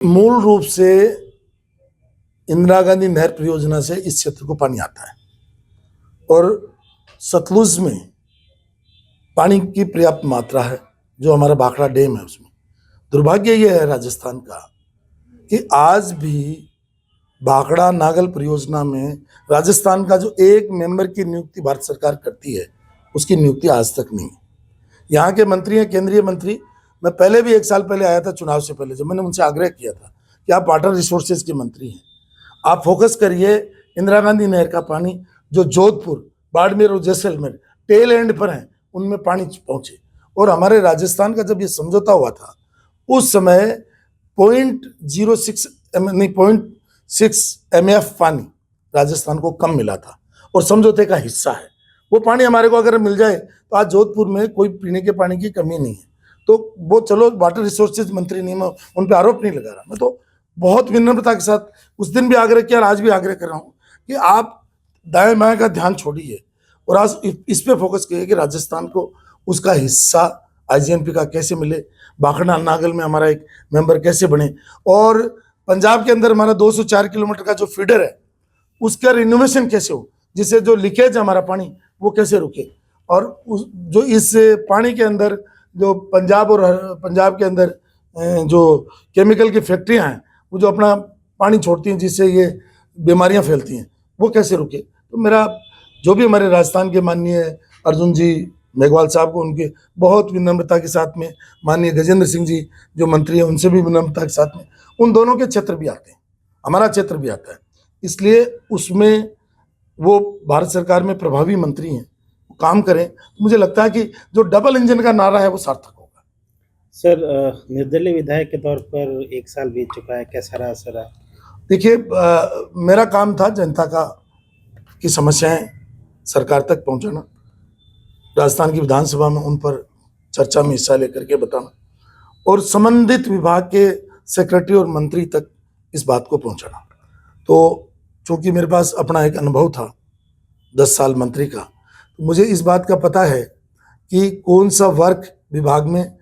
मूल रूप से इंदिरा गांधी नहर परियोजना से इस क्षेत्र को पानी आता है और सतलुज में पानी की पर्याप्त मात्रा है। जो हमारा भाखड़ा डैम है उसमें दुर्भाग्य यह है राजस्थान का कि आज भी भाखड़ा नागल परियोजना में राजस्थान का जो एक मेंबर की नियुक्ति भारत सरकार करती है उसकी नियुक्ति आज तक नहीं है। यहाँ के मंत्री हैं केंद्रीय मंत्री। मैं पहले भी 1 साल पहले आया था चुनाव से पहले, जब मैंने उनसे आग्रह किया था कि आप वाटर रिसोर्सेज के मंत्री हैं, आप फोकस करिए इंदिरा गांधी नहर का पानी जो जोधपुर, बाड़मेर और जैसलमेर टेल एंड पर हैं उनमें पानी पहुंचे। और हमारे राजस्थान का जब ये समझौता हुआ था उस समय 0.6 MF पानी राजस्थान को कम मिला था और समझौते का हिस्सा है। वो पानी हमारे को अगर मिल जाए तो आज जोधपुर में कोई पीने के पानी की कमी नहीं है। तो वो चलो वाटर रिसोर्सेज मंत्री नहीं, मैं उन पर आरोप नहीं लगा रहा, मैं तो बहुत विनम्रता के साथ उस दिन भी आग्रह किया और आज भी आग्रह कर रहा हूँ कि आप दाएं बाएं का ध्यान छोड़िए और आज इस पे फोकस कीजिए कि राजस्थान को उसका हिस्सा IGNP का कैसे मिले, भाखड़ा नागल में हमारा एक मेंबर कैसे बने और पंजाब के अंदर हमारा 204 किलोमीटर का जो फीडर है उसका रिनोवेशन कैसे हो, जिससे जो लीकेज हमारा पानी वो कैसे रुके। और जो इस पानी के अंदर जो पंजाब के अंदर जो केमिकल की फैक्ट्रियां हैं वो जो अपना पानी छोड़ती हैं जिससे ये बीमारियां फैलती हैं वो कैसे रुके। तो मेरा जो भी हमारे राजस्थान के माननीय अर्जुन जी मेघवाल साहब को उनके बहुत विनम्रता के साथ में, माननीय गजेंद्र सिंह जी जो मंत्री हैं उनसे भी विनम्रता के साथ में, उन दोनों के क्षेत्र भी आते हैं, हमारा क्षेत्र भी आता है, इसलिए उसमें वो भारत सरकार में प्रभावी मंत्री हैं, वो काम करें। मुझे लगता है कि जो डबल इंजन का नारा है वो सार्थक होगा। सर, निर्दलीय विधायक के तौर पर 1 साल बीत चुका है, कैसा रहा सर? देखिए, मेरा काम था जनता की समस्याएं सरकार तक पहुंचाना, राजस्थान की विधानसभा में उन पर चर्चा में हिस्सा लेकर के बताना और संबंधित विभाग के सेक्रेटरी और मंत्री तक इस बात को पहुंचाना। तो चूंकि मेरे पास अपना एक अनुभव था 10 साल मंत्री का, तो मुझे इस बात का पता है कि कौन सा वर्क विभाग में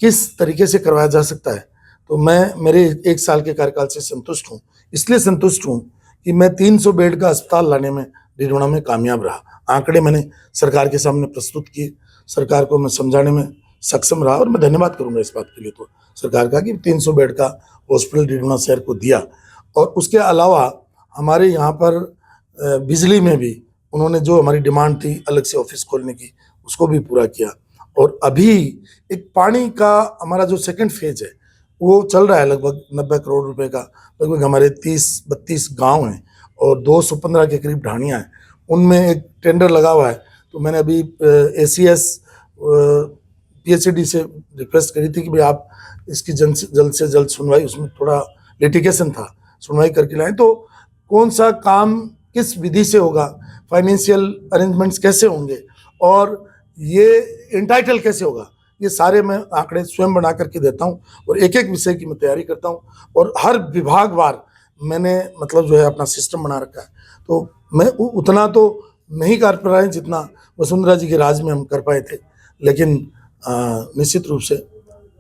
किस तरीके से करवाया जा सकता है। तो मैं मेरे 1 साल के कार्यकाल से संतुष्ट हूँ। इसलिए संतुष्ट हूँ कि मैं 300 बेड का अस्पताल लाने में डिडौना में कामयाब रहा। आंकड़े मैंने सरकार के सामने प्रस्तुत किए, सरकार को मैं समझाने में सक्षम रहा और मैं धन्यवाद करूंगा इस बात के लिए तो सरकार का कि 300 बेड का हॉस्पिटल डिडौना शहर को दिया। और उसके अलावा हमारे यहाँ पर बिजली में भी उन्होंने जो हमारी डिमांड थी अलग से ऑफिस खोलने की उसको भी पूरा किया। और अभी एक पानी का हमारा जो सेकंड फेज है वो चल रहा है, लगभग 90 करोड़ रुपए का। लगभग हमारे 30-32 गांव हैं और 215 के करीब ढाणियाँ हैं, उनमें एक टेंडर लगा हुआ है। तो मैंने अभी ACS PHCD से रिक्वेस्ट करी थी कि भाई आप इसकी जल्द से जल्द सुनवाई, उसमें थोड़ा लिटिगेशन था, सुनवाई करके लाएं। तो कौन सा काम किस विधि से होगा, फाइनेंशियल अरेंजमेंट्स कैसे होंगे और ये इंटाइटल कैसे होगा, ये सारे मैं आंकड़े स्वयं बना करके देता हूँ और एक एक विषय की मैं तैयारी करता हूँ और हर विभागवार मैंने मतलब जो है अपना सिस्टम बना रखा है। तो मैं उतना तो नहीं कर पाए जितना वसुंधरा जी के राज में हम कर पाए थे, लेकिन निश्चित रूप से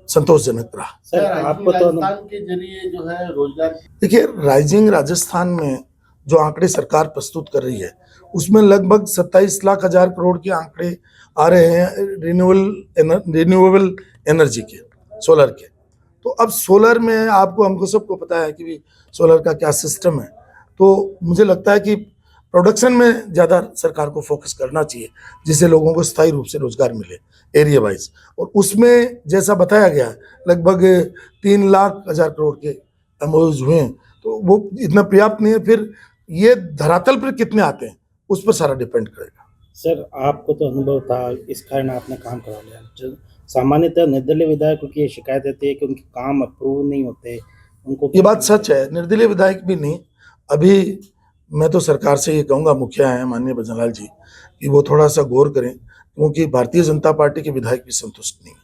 संतोषजनक रहा। सर, आपको तो राजस्थान के जरिए जो है रोजगार, देखिए, राइजिंग राजस्थान में जो आंकड़े सरकार प्रस्तुत कर रही है उसमें लगभग 27 लाख हजार करोड़ के आंकड़े आ रहे हैं रिन्यूएबल एनर्जी के, सोलर के। तो अब सोलर में हमको सबको पता है कि सोलर का क्या सिस्टम है। तो मुझे लगता है कि प्रोडक्शन में ज़्यादा सरकार को फोकस करना चाहिए जिससे लोगों को स्थायी रूप से रोजगार मिले एरिया वाइज। और उसमें जैसा बताया गया है लगभग 3 लाख हजार करोड़ के MOUs हुए हैं, तो वो इतना पर्याप्त नहीं है। फिर ये धरातल पर कितने आते हैं उस पर सारा डिपेंड करेगा। सर, आपको तो अनुभव था, इस कारण आपने काम करा लिया। सामान्यतः निर्दलीय विधायकों की ये शिकायत रहती है कि उनके काम अप्रूव नहीं होते, उनको। ये बात सच है, निर्दलीय विधायक भी नहीं। अभी मैं तो सरकार से ये कहूँगा, मुखिया हैं माननीय भजनलाल जी, कि वो थोड़ा सा गौर करें क्योंकि भारतीय जनता पार्टी के विधायक भी संतुष्ट नहीं।